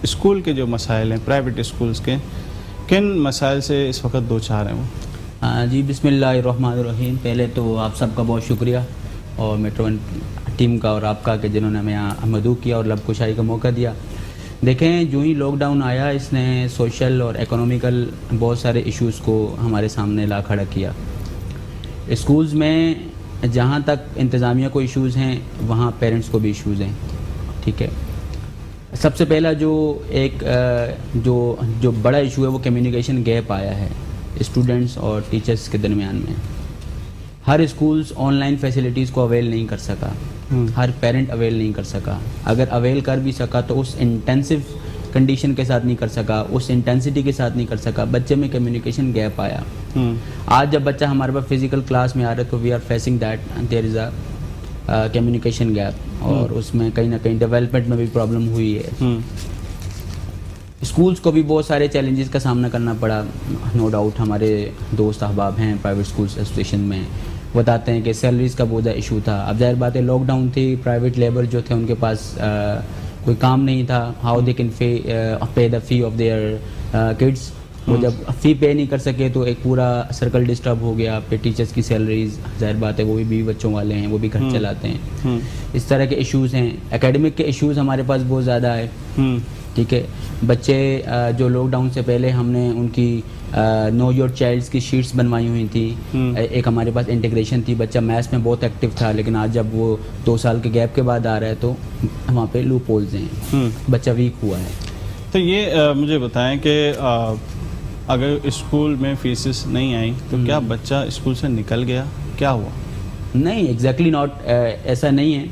School کے جو مسائل ہیں پرائیویٹ اسکولز کے، کن مسائل سے اس وقت دو چار ہیں وہ؟ جی بسم اللہ الرحمن الرحیم. پہلے تو آپ سب کا بہت شکریہ اور میٹرو ون ٹیم کا اور آپ کا کہ جنہوں نے ہمیں یہاں مدعو کیا اور لب کشائی کا موقع دیا. دیکھیں جو ہی لاک ڈاؤن آیا اس نے سوشل اور اکنامیکل بہت سارے ایشوز کو ہمارے سامنے لا کھڑا کیا. اسکولز میں جہاں تک انتظامیہ کو ایشوز ہیں وہاں پیرنٹس کو بھی ایشوز ہیں. ٹھیک ہے، سب سے پہلا جو ایک جو بڑا ایشو ہے وہ کمیونیکیشن گیپ آیا ہے اسٹوڈنٹس اور ٹیچرس کے درمیان میں. ہر اسکولز آن لائن فیسلٹیز کو اویل نہیں کر سکا، ہر پیرنٹ اویل نہیں کر سکا. اگر اویل کر بھی سکا تو اس انٹینسو کنڈیشن کے ساتھ نہیں کر سکا، اس انٹینسٹی کے ساتھ نہیں کر سکا. بچے میں کمیونیکیشن گیپ آیا. آج جب بچہ ہمارے پاس فزیکل کلاس میں آ رہا ہے تو we are facing that there is a communication gap, اور اس میں کہیں نہ کہیں ڈیولپمنٹ میں بھی پرابلم ہوئی ہے. اسکولز کو بھی بہت سارے چیلنجز کا سامنا کرنا پڑا. نو ڈاؤٹ ہمارے دوست احباب ہیں پرائیویٹ اسکولس ایسوسیشن میں بتاتے ہیں کہ سیلریز کا بہت ایشو تھا. اب ظاہر بات ہے لاک ڈاؤن تھی، پرائیویٹ لیبر جو تھے ان کے پاس کوئی کام نہیں تھا. ہاؤ دے کین پے دا فی آف دیئر کڈس. وہ جب فی پے نہیں کر سکے تو ایک پورا سرکل ڈسٹرب ہو گیا. پھر ٹیچرس کی سیلریز، ظاہر بات ہے وہ بھی بیوی بچوں والے ہیں، وہ بھی گھر چلاتے ہیں. اس طرح کے ایشوز ہیں. اکیڈمک کے ایشوز ہمارے پاس بہت زیادہ ہے. ٹھیک ہے، بچے جو لاک ڈاؤن سے پہلے ہم نے ان کی نو یور چائلڈس کی شیٹس بنوائی ہوئی تھیں. ایک ہمارے پاس انٹیگریشن تھی. بچہ میتھس میں بہت ایکٹیو تھا، لیکن آج جب وہ 2 سال کے گیپ کے بعد آ رہا ہے تو وہاں پہ لوپ ہولز ہیں، بچہ ویک ہوا ہے. تو یہ مجھے بتائیں کہ اگر اسکول میں فیسز نہیں آئیں تو کیا بچہ اسکول سے نکل گیا؟ کیا ہوا؟ نہیں، ایگزیکٹلی ناٹ، ایسا نہیں ہے.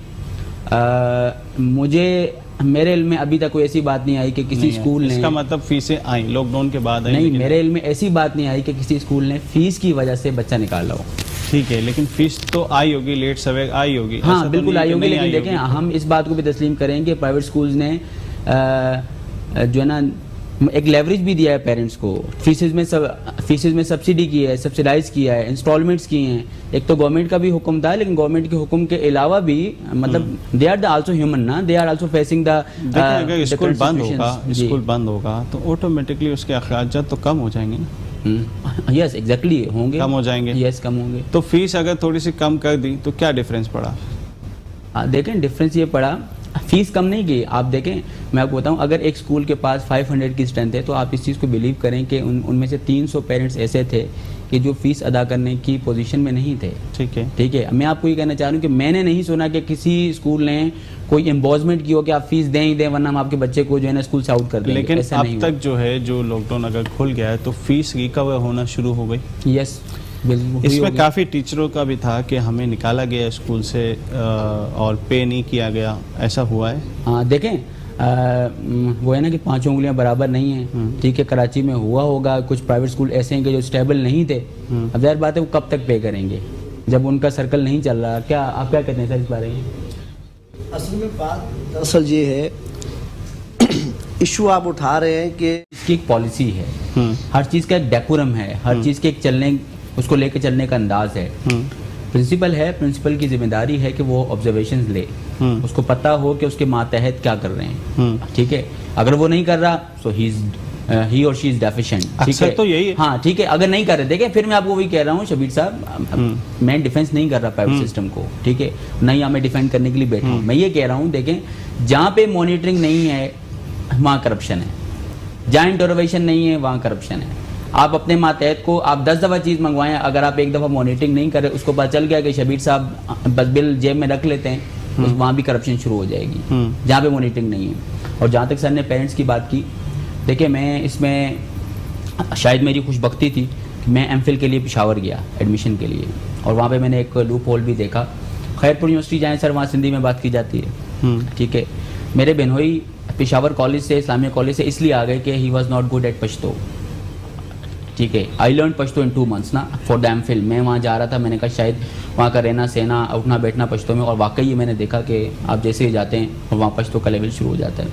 میرے علم میں ابھی تک کوئی ایسی بات نہیں آئی کہ کسی اسکول نے، اس کا مطلب فیسیں آئیں لاک ڈاؤن کے بعد آئیں؟ نہیں، میرے علم میں ایسی بات نہیں آئی کہ کسی اسکول نے فیس کی وجہ سے بچہ نکالا ہو. ٹھیک ہے، لیکن فیس تو آئی ہوگی، لیٹ سوے آئی ہوگی. ہاں بالکل آئی ہوگی، لیکن دیکھیں ہم اس بات کو بھی تسلیم کریں کہ پرائیویٹ اسکولز نے جو ہے نا ایک لیوریج بھی دیا ہے پیرنٹس کو. فیسز میں سبسڈی کی ہے، سبسڈائز کیا ہے، انسٹالمنٹس کی ہیں. ایک تو گورنمنٹ کا بھی حکم تھا، لیکن گورنمنٹ کے حکم کے علاوہ بھی مطلب دے آر آلسو ہیومن نا، they are also facing the. اگر اسکول بند ہوگا تو آٹومیٹکلی اس کے اخراجات تو کم ہو جائیں گے نا. یس ایگزیکٹلی ہوں گے، کم ہو جائیں گے. یس کم ہوں گے. تو فیس اگر تھوڑی سی کم کر دی تو کیا ڈفرینس پڑا؟ دیکھیں ڈفرینس یہ پڑا، فیس کم نہیں کی. آپ دیکھیں میں آپ کو بتاؤں، اگر ایک اسکول کے پاس 500 کی اسٹرینتھ ہے تو آپ اس چیز کو بلیو کریں کہ ان میں سے 300 پیرنٹس ایسے تھے کہ جو فیس ادا کرنے کی پوزیشن میں نہیں تھے. ٹھیک ہے، میں آپ کو یہ کہنا چاہ رہا ہوں کہ میں نے نہیں سنا کہ کسی اسکول نے کوئی امبوزمنٹ کی ہو کہ آپ فیس دیں ہی دیں ورنہ ہم آپ کے بچے کو جو ہے نا اسکول سے آؤٹ کر دیں. لیکن اب تک جو ہے جو لاک ڈاؤن اگر کھل گیا ہے تو فیس ریکور ہونا شروع ہو گئی. یس، اس میں کافی ٹیچروں کا بھی تھا کہ ہمیں نکالا گیا اسکول سے اور پے نہیں کیا گیا، ایسا ہوا ہے؟ ہاں دیکھیں وہ ہے نا کہ 5 انگلیاں برابر نہیں ہیں. ٹھیک ہے، کراچی میں ہوا ہوگا، کچھ پرائیویٹ اسکول ایسے ہیں کہ جو اسٹیبل نہیں تھے. اب ظاہر بات ہے وہ کب تک پے کریں گے جب ان کا سرکل نہیں چل رہا. کیا آپ کیا کہتے ہیں سر اس بارے میں؟ اصل میں بات دراصل یہ ہے، ایشو آپ اٹھا رہے ہیں کہ اس کی ایک پالیسی ہے، ہر چیز کا ایک ڈیکورم ہے، ہر چیز کے ایک چلنے اس کو لے کے چلنے کا انداز ہے. پرنسپل ہے، پرنسپل کی ذمہ داری ہے کہ وہ آبزرویشنز لے، اس کو پتہ ہو کہ اس کے ماتحت کیا کر رہے ہیں. ٹھیک ہے، اگر وہ نہیں کر رہا تو ہی اور شی از ڈیفیشنٹ. ٹھیک ہے، تو یہی ہے. ہاں ٹھیک ہے، اگر نہیں کر رہے، دیکھیں پھر میں آپ کو وہی کہہ رہا ہوں شبیر صاحب، میں ڈیفینس نہیں کر رہا پرائیویٹ سسٹم کو. ٹھیک ہے، نہ ہی میں ڈیفینڈ کرنے کے لیے بیٹھا ہوں. میں یہ کہہ رہا ہوں دیکھیں جہاں پہ مانیٹرنگ نہیں ہے وہاں کرپشن ہے، جہاں انٹرویشن نہیں ہے وہاں کرپشن ہے. آپ اپنے ماتحت کو آپ 10 دفعہ چیز منگوائیں، اگر آپ ایک دفعہ مانیٹرنگ نہیں کرے، اس کو پتہ چل گیا کہ شبیر صاحب بس بل جیب میں رکھ لیتے ہیں، وہاں بھی کرپشن شروع ہو جائے گی جہاں پہ مانیٹرنگ نہیں ہے. اور جہاں تک سر نے پیرنٹس کی بات کی، دیکھیں میں اس میں شاید میری خوش بختی تھی کہ میں ایم فل کے لیے پشاور گیا ایڈمیشن کے لیے، اور وہاں پہ میں نے ایک لوپ ہول بھی دیکھا. خیرپور یونیورسٹی جائیں سر، وہاں سندھی میں بات کی جاتی ہے. ٹھیک ہے، میرے بہنوئی پشاور کالج سے، اسلامیہ کالج سے اس لیے آ گئے کہ he was not good at Pashto. ٹھیک ہے، I learn Pashto in 2 months نا فار دا ایم فل. میں وہاں جا رہا تھا، میں نے کہا شاید وہاں کا رہنا سہنا اٹھنا بیٹھنا پشتو میں، اور واقعی یہ میں نے دیکھا کہ آپ جیسے ہی جاتے ہیں اور وہاں پشتو کا لیول شروع ہو جاتا ہے.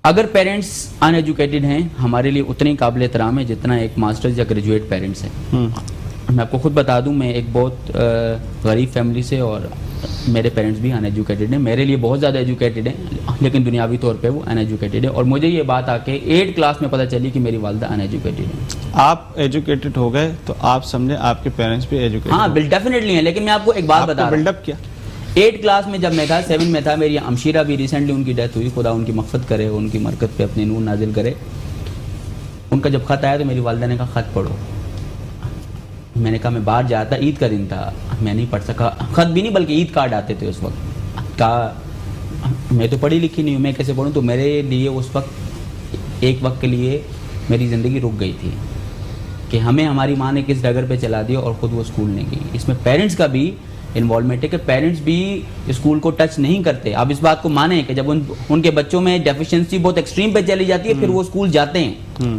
اگر پیرنٹس ان ایجوکیٹڈ ہیں ہمارے لیے اتنے قابل احترام ہے جتنا ایک ماسٹرز یا گریجویٹ پیرنٹس ہیں. میں آپ کو خود بتا دوں، میں ایک بہت غریب فیملی سے اور میرے پیرنٹس بھی ان ایجوکیٹڈ ہیں, میرے لیے بہت زیادہ ایجوکیٹڈ ہیں, لیکن دنیاوی طور پہ وہ ان ایجوکیٹڈ ہیں. اور مجھے یہ بات آ کے 8 کلاس میں پتہ چلی کہ میری والدہ ان ایجوکیٹڈ ہیں. آپ ایجوکیٹڈ ہو گئے تو آپ سمجھے آپ کے پیرنٹس بھی ایجوکیٹڈ. ہاں ڈیفینیٹلی ہیں, لیکن میں آپ کو ایک بات بتا رہا ہوں. بلڈ اپ کیا 8 کلاس میں جب میں تھا, 7 میں تھا, میری ہمشیرہ بھی ریسنٹلی ان کی ڈیتھ ہوئی, خدا ان کی مغفرت کرے, ان کی مرکت پہ اپنے نور نازل کرے. ان کا جب خط آیا تو میری والدہ نے کہا خط پڑھو. میں نے کہا میں باہر جاتا, عید کا دن تھا, میں نہیں پڑھ سکا. خط بھی نہیں بلکہ عید کارڈ آتے تھے اس وقت. کہا میں تو پڑھی لکھی نہیں ہوں, میں کیسے پڑھوں. تو میرے لیے اس وقت ایک وقت کے لیے میری زندگی رک گئی تھی کہ ہمیں ہماری ماں نے کس ڈگر پہ چلا دیا اور خود وہ اسکول نہیں گئی. اس میں پیرنٹس کا بھی انوالومنٹ ہے کہ پیرنٹس بھی اسکول کو ٹچ نہیں کرتے. آپ اس بات کو مانیں کہ جب ان کے بچوں میں ڈیفیشنسی بہت ایکسٹریم پہ چلی جاتی ہے پھر وہ اسکول جاتے ہیں.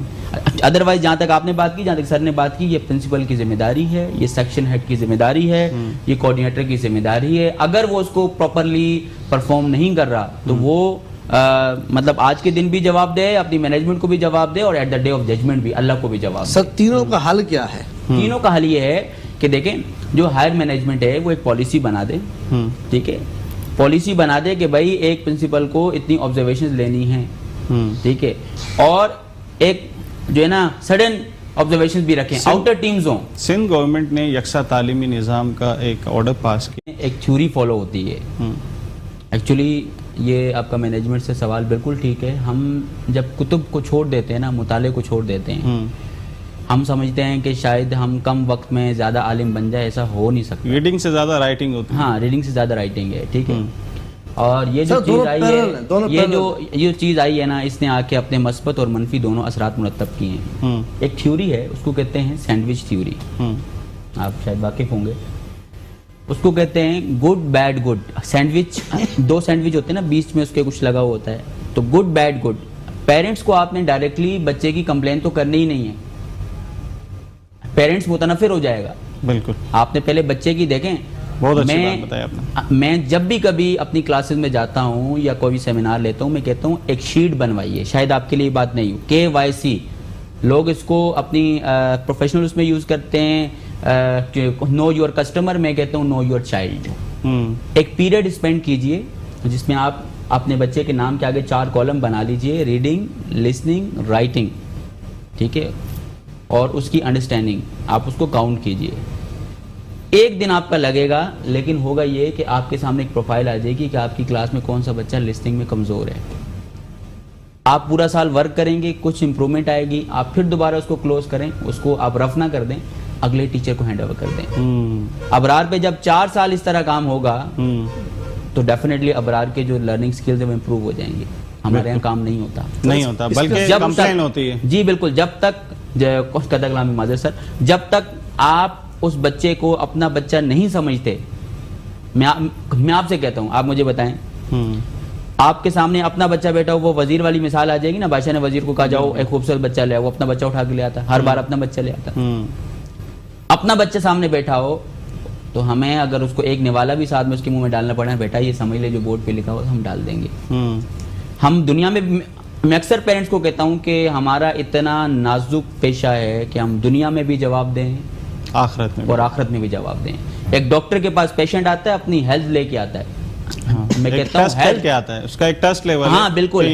ادروائز جہاں تک آپ نے بات کی, جہاں تک سر نے بات کی, یہ پرنسپل کی ذمہ داری ہے, یہ سیکشن ہیڈ کی ذمہ داری ہے, یہ کوآرڈینیٹر کی ذمہ داری ہے. اگر وہ اس کو پراپرلی پرفارم نہیں کر رہا تو وہ مطلب آج کے دن بھی جواب دے, اپنی مینجمنٹ کو بھی جواب دے, اور at the day of judgment بھی اللہ کو بھی جواب دے. سر تینوں کا حل کیا ہے؟ تینوں کا حل یہ ہے کہ دیکھیں جو ہائر مینجمنٹ ہے وہ ایک پالیسی بنا دے. ٹھیک ہے, پالیسی بنا دے کہ بھائی ایک پرنسپل کو اتنی آبزرویشنز لینی ہیں. ٹھیک ہے, اور ایک جو ہے نا سڈن آبزرویشنز بھی رکھیں, آؤٹر ٹیمز ہوں. سندھ گورنمنٹ نے یکساں تعلیمی نظام کا ایک آرڈر پاس کیا. ایک تھیوری فالو ہوتی ہے. ایکچولی یہ آپ کا مینجمنٹ سے سوال بالکل ٹھیک ہے. ہم جب کتب کو چھوڑ دیتے ہیں نا, مطالعے کو چھوڑ دیتے ہیں, ہم سمجھتے ہیں کہ شاید ہم کم وقت میں زیادہ عالم بن جائے. ایسا ہو نہیں سکتا. ریڈنگ سے زیادہ رائٹنگ ہوتی ہے. ہاں ریڈنگ سے زیادہ رائٹنگ ہے. ٹھیک ہے, اور یہ جو چیز آئی ہے, یہ چیز آئی ہے نا, اس نے آ کے اپنے مثبت اور منفی دونوں اثرات مرتب کیے ہیں. ایک تھیوری ہے, اس کو کہتے ہیں سینڈوچ تھیوری. آپ شاید واقف ہوں گے. اس کو کہتے ہیں good bad good. Sandwich 2 sandwich ہوتے ہیں نا, بیچ میں اس کے کچھ لگا ہوا ہوتا ہے. تو گڈ بیڈ گڈ. پیرنٹس کو آپ نے ڈائریکٹلی بچے کی کمپلین تو کرنی ہی نہیں ہے, پیرنٹس متنفر ہو جائے گا. بالکل, آپ نے پہلے بچے کی دیکھیں. بہت اچھی بات بتائی آپ نے. میں جب بھی کبھی اپنی کلاسز میں جاتا ہوں یا کوئی سیمینار لیتا ہوں, میں کہتا ہوں ایک شیٹ بنوائیے. شاید آپ کے لیے بات نہیں ہو, KYC. لوگ اس کو اپنی پروفیشنلز میں یوز کرتے ہیں. نو یور کسٹمر, میں کہتا ہوں نو یور چائلڈ. ایک پیریڈ اسپینڈ کیجئے جس میں آپ اپنے بچے کے نام کے آگے 4 کالم بنا لیجئے, ریڈنگ, لسننگ, رائٹنگ. ٹھیک ہے, اور اس کی انڈرسٹینڈنگ آپ اس کو کاؤنٹ کیجئے. ایک دن آپ کا لگے گا, لیکن ہوگا یہ کہ آپ کے سامنے ایک پروفائل آ جائے گی کہ آپ کی کلاس میں کون سا بچہ لسننگ میں کمزور ہے. آپ پورا سال ورک کریں گے, کچھ امپرومنٹ آئے گی, آپ پھر دوبارہ اس کو کلوز کریں, اس کو آپ رف نہ کر دیں, اگلے ٹیچر کو ہینڈ اوور کر دیں. ابرار پہ جب 4 سال اس طرح کام ہوگا تو ڈیفینیٹلی ابرار کے جو لرننگ سکلز ہیں وہ امپروو ہو جائیں گے. ہمارے یہاں کام نہیں ہوتا, بلکہ کمپلین ہوتی ہے. جی بالکل, جب تک معذرت سر, جب تک آپ اس بچے کو اپنا بچہ نہیں سمجھتے. میں آپ سے کہتا ہوں, آپ مجھے بتائیں, آپ کے سامنے اپنا بچہ بیٹھا ہو, وہ وزیر والی مثال آ جائے گی نا. بادشاہ نے وزیر کو کہا جاؤ ایک خوبصورت بچہ لے آؤ, وہ اپنا بچہ اٹھا کے لے آتا, ہر بار اپنا بچہ لے آتا. اپنا بچہ سامنے بیٹھا ہو تو ہمیں اگر اس کو ایک نوالا بھی ساتھ میں اس کے منہ میں ڈالنا پڑا, بیٹا یہ سمجھ لے جو بورڈ پہ لکھا ہو, ہم ڈال دیں گے. ہم دنیا میں اکثر پیرنٹس کو کہتا ہوں کہ ہمارا اتنا نازک پیشہ ہے کہ ہم دنیا میں بھی جواب دیں, آخرت میں اور آخرت میں بھی جواب دیں. ایک ڈاکٹر کے پاس پیشنٹ آتا ہے, اپنی ہیلتھ لے کے آتا ہے. میں کہتا ہوں ہیلتھ کیا آتا ہے, اس کا ایک ٹیسٹ لیول ہے. ہاں بالکل,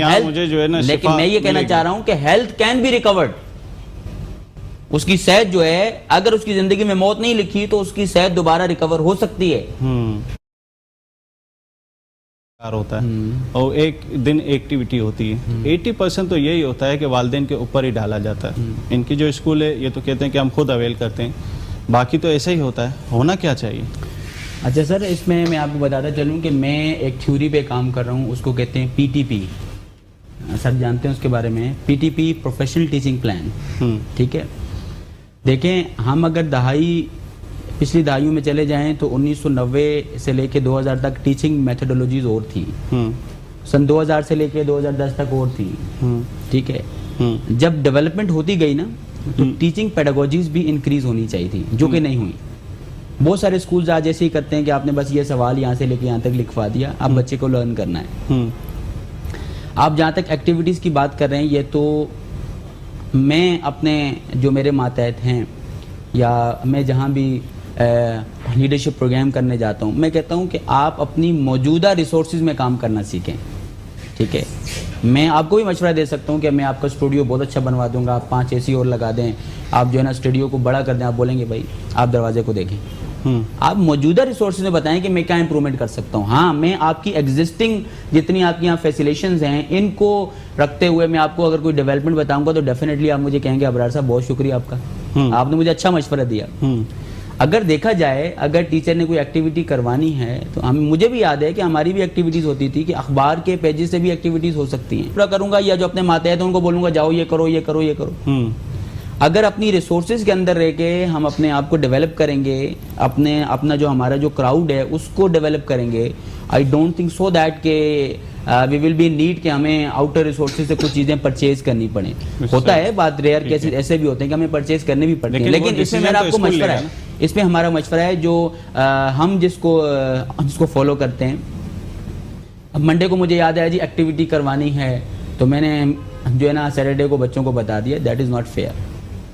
لیکن میں یہ کہنا چاہ رہا ہوں کہ ہیلتھ کین بی ریکورڈ. اس کی صحت جو ہے, اگر اس کی زندگی میں موت نہیں لکھی تو اس کی صحت دوبارہ ریکور ہو سکتی ہے. ہوتا ہے اور ایک دن ایکٹیویٹی ہوتی ہے. 80% تو یہی ہوتا ہے کہ والدین کے اوپر ہی ڈالا جاتا ہے. ان کی جو اسکول ہے یہ تو کہتے ہیں کہ ہم خود اویل کرتے ہیں, باقی تو ایسا ہی ہوتا ہے. ہونا کیا چاہیے؟ اچھا سر, اس میں آپ کو بتاتا چلوں کہ میں ایک تھیوری پہ کام کر رہا ہوں, اس کو کہتے ہیں PTP. سر جانتے ہیں اس کے بارے میں؟ PTP professional teaching plan. ٹھیک ہے, دیکھیں ہم اگر پچھلی دہائیوں میں چلے جائیں تو 1990 سے لے کے 2000 تک ٹیچنگ میتھڈولوجیز اور تھی. سن 2000 سے لے کے 2010 تک اور تھی. ٹھیک ہے, جب ڈیولپمنٹ ہوتی گئی نا تو ٹیچنگ پیڈاگوجیز بھی انکریز ہونی چاہیے تھی, جو کہ نہیں ہوئی. بہت سارے اسکولز آج ایسے ہی کرتے ہیں کہ آپ نے بس یہ سوال یہاں سے لے کے یہاں تک لکھوا دیا, اب بچے کو لرن کرنا ہے. آپ جہاں تک ایکٹیویٹیز کی بات کر رہے ہیں, یہ تو میں اپنے جو میرے ماتحت ہیں یا میں جہاں بھی لیڈرشپ پروگرام کرنے جاتا ہوں، میں کہتا ہوں کہ آپ اپنی موجودہ ریسورسز میں کام کرنا سیکھیں، ٹھیک ہے. میں آپ کو بھی مشورہ دے سکتا ہوں کہ میں آپ کا اسٹوڈیو بہت اچھا بنوا دوں گا، آپ 5 AC اور لگا دیں، آپ جو ہے نا اسٹوڈیو کو بڑا کر دیں. آپ بولیں گے بھائی آپ دروازے کو دیکھیں. آپ موجودہ ریسورسز میں بتائیں کہ میں کیا امپرومنٹ کر سکتا ہوں. ہاں میں آپ کی ایگزسٹنگ جتنی آپ کی یہاں فیسیلیشنز ہیں ان کو رکھتے ہوئے میں آپ کو اگر کوئی ڈیولپمنٹ بتاؤں گا تو ڈیفینیٹلی آپ مجھے کہیں گے ابرار صاحب بہت شکریہ آپ کا، آپ نے مجھے اچھا مشورہ دیا. اگر دیکھا جائے اگر ٹیچر نے کوئی ایکٹیویٹی کروانی ہے تو مجھے بھی یاد ہے کہ ہماری بھی ایکٹیویٹیز ہوتی تھی کہ اخبار کے پیجز سے بھی ایکٹیویٹیز ہو سکتی ہیں. پورا کروں گا یا جو اپنے ماتحت ہیں ان کو بولوں گا جاؤ یہ کرو یہ کرو یہ کرو. اگر اپنی ریسورسز کے اندر رہ کے ہم اپنے آپ کو ڈیولپ کریں گے، اپنا جو ہمارا جو کراؤڈ ہے اس کو ڈیولپ کریں گے، I don't think so that کہ وی ول بی نیڈ کہ ہمیں آؤٹر ریسورسز سے کچھ چیزیں پرچیز کرنی پڑیں. ہوتا ہے بات ریئر کیسز ایسے بھی ہوتے ہیں کہ ہمیں پرچیز کرنے بھی پڑتے ہیں، لیکن اس میں میرا آپ کو مشورہ ہے، اس میں ہمارا مشورہ ہے جو ہم جس کو فالو کرتے ہیں. اب منڈے کو مجھے یاد آیا جی ایکٹیویٹی کروانی ہے تو میں نے جو ہے نا سیٹرڈے کو بچوں کو بتا دیا. That is not fair.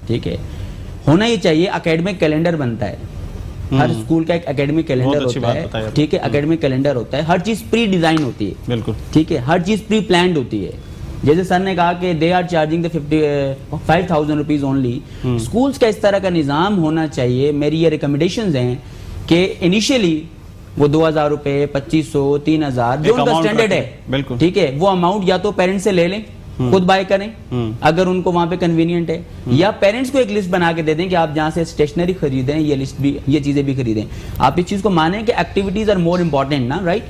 ٹھیک ہے، ہونا ہی چاہیے. اکیڈمک کیلنڈر بنتا ہے، ہر اسکول کا ایک اکیڈمک کیلنڈر ہوتا ہے. ٹھیک ہے، اکیڈمک کیلنڈر ہوتا ہے، ہر چیز پری ڈیزائن ہوتی ہے. بالکل ٹھیک ہے، ہر چیز پری پلانڈ ہوتی ہے. جیسے سر نے کہا کہ they are charging 5,000 rupees only. Schools کا اس طرح کا نظام ہونا چاہیے. میری یہ ریکمنڈیشنز ہیں کہ انیشیلی وہ 2,000 روپے 2,500 3,000 جو ان کا اسٹینڈرڈ ہے، ٹھیک ہے، وہ اماؤنٹ یا تو پیرنٹس سے لے لیں، خود بائی کریں اگر ان کو وہاں پہ کنوینئنٹ ہے، یا پیرنٹس کو ایک لسٹ بنا کے دے دیں کہ آپ جہاں سے اسٹیشنری خریدیں یہ لسٹ بھی یہ چیزیں بھی خریدیں. آپ اس چیز کو مانیں کہ ایکٹیویٹیز آر مور امپورٹنٹ نا، رائٹ.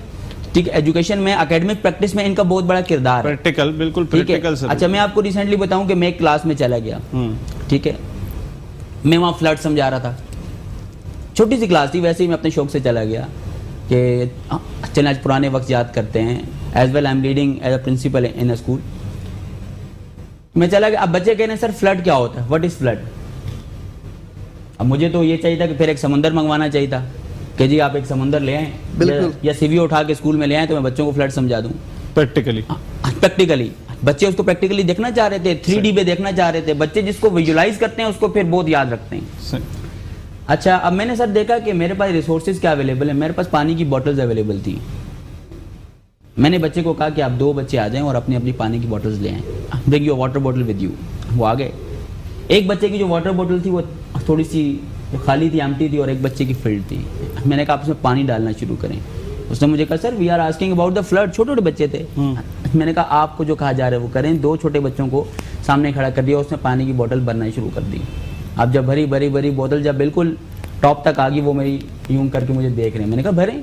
ٹھیک ہے، ایجوکیشن میں اکیڈمک پریکٹس میں ان کا بہت بڑا کردار ہے. پریکٹیکل، بالکل پریکٹیکل. اچھا میں آپ کو ریسنٹلی بتاؤں کہ میں ایک کلاس میں چلا گیا، ٹھیک ہے، میں وہاں فلڈ سمجھا رہا تھا. چھوٹی سی کلاس تھی، ویسے ہی میں اپنے شوق سے چلا گیا کہ چلیں آج پرانے وقت یاد کرتے ہیں. As well I am leading as a principal in a school. میں چلا گیا. اب بچے کہہ رہے ہیں سر فلڈ کیا ہوتا ہے، واٹ از فلڈ. اب مجھے تو یہ چاہیے تھا کہ پھر ایک سمندر منگوانا چاہیے تھا کہ جی آپ ایک سمندر لے آئیں یا سی وی اٹھا کے اسکول میں لے آئیں تو میں بچوں کو فلڈ سمجھا دوں پریکٹیکلی. بچے اس کو پریکٹیکلی دیکھنا چاہ رہے تھے، 3D پہ دیکھنا چاہ رہے تھے. بچے جس کو ویژولائز کرتے ہیں اس کو پھر بہت یاد رکھتے ہیں. اچھا اب میں نے سر دیکھا کہ میرے پاس ریسورسز کیا اویلیبل ہیں. میرے پاس پانی کی بوٹلز اویلیبل تھی. میں نے بچے کو کہا کہ آپ 2 بچے آ جائیں اور اپنی اپنی پانی کی بوٹلز لے آئیں. Bring your water bottle with you. وہ آ گئے. ایک بچے کی جو واٹر بوٹل تھی وہ تھوڑی سی خالی تھی، ایمٹی تھی، اور ایک بچے کی فلڈ تھی. میں نے کہا آپ اس میں پانی ڈالنا شروع کریں. اس نے مجھے کہا sir we are asking about the flood. چھوٹے چھوٹے بچے تھے. میں نے کہا آپ کو جو کہا جا رہا ہے وہ کریں. 2 چھوٹے بچوں کو سامنے کھڑا کر دیا، اس نے پانی کی بوٹل بھرنا شروع کر دی. اب جب بھری بوتل جب بالکل ٹاپ تک آ گئی، وہ میری یوں کر کے مجھے دیکھ رہے ہیں. میں نے کہا بھریں.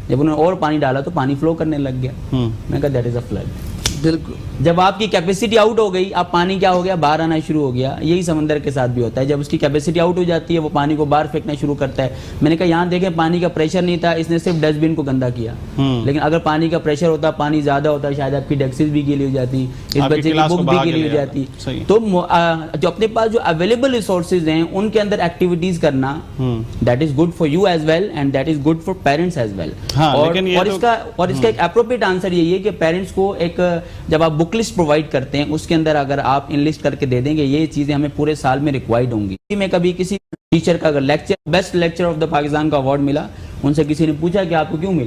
جب انہوں نے اور پانی ڈالا تو پانی فلو کرنے لگ گیا. میں نے کہا دیٹ از اے فلڈ. بالکل جب آپ کی کیپیسٹی آؤٹ ہو گئی، آپ پانی کیا ہو گیا باہر آنا شروع ہو گیا. یہی سمندر کے ساتھ بھی ہوتا ہے. جب اس کی کیپیسٹی آؤٹ ہو جاتی ہے وہ پانی کو باہر پھینکنا شروع کرتا ہے. میں نے کہا یہاں دیکھیں پانی کا پریشر نہیں تھا، اس نے صرف ڈسٹ بن کو گندا کیا. لیکن اگر پانی کا پریشر ہوتا، پانی زیادہ ہوتا، شاید آپ کی ڈیکسز بھی گیلی ہو جاتی، اس بچے کی بک بھی گیلی ہو جاتی. تو جو اپنے پاس جو اویلیبل ریسورسز ہیں ان کے اندر ایکٹیویٹیز کرنا، that is good for you as well and that is good for parents as well. اور اس کا ایک اپروپریٹ آنسر یہی ہے کہ پیرنٹس کو ایک جب آپ بک لسٹ پرووائڈ کرتے ہیں اس کے اندر اگر آپ انلسٹ کر کے دے دیں گے یہ چیزیں ہمیں پورے سال میں ریکوائرڈ ہوں گی. میں کبھی کسی ٹیچر کا اگر best lecture of the Pakistan کا اوارڈ ملا، ان سے کسی نے پوچھا کہ آپ کو کیوں ملا،